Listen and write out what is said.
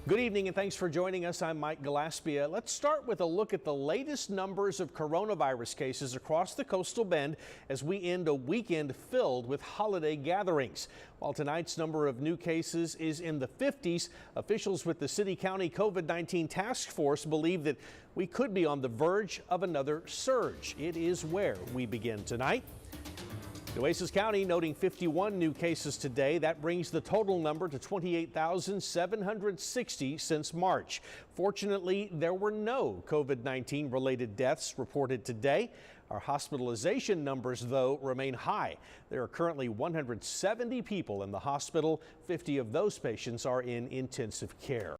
Good evening and thanks for joining us. I'm Mike Gillespie. Let's start with a look at the latest numbers of coronavirus cases across the coastal bend as we end a weekend filled with holiday gatherings. While tonight's number of new cases is in the 50s, officials with the City-County COVID-19 task force believe that we could be on the verge of another surge. It is where we begin tonight. Nueces County noting 51 new cases today. That brings the total number to 28,760 since March. Fortunately, there were no COVID-19 related deaths reported today. Our hospitalization numbers, though, remain high. There are currently 170 people in the hospital. 50 of those patients are in intensive care.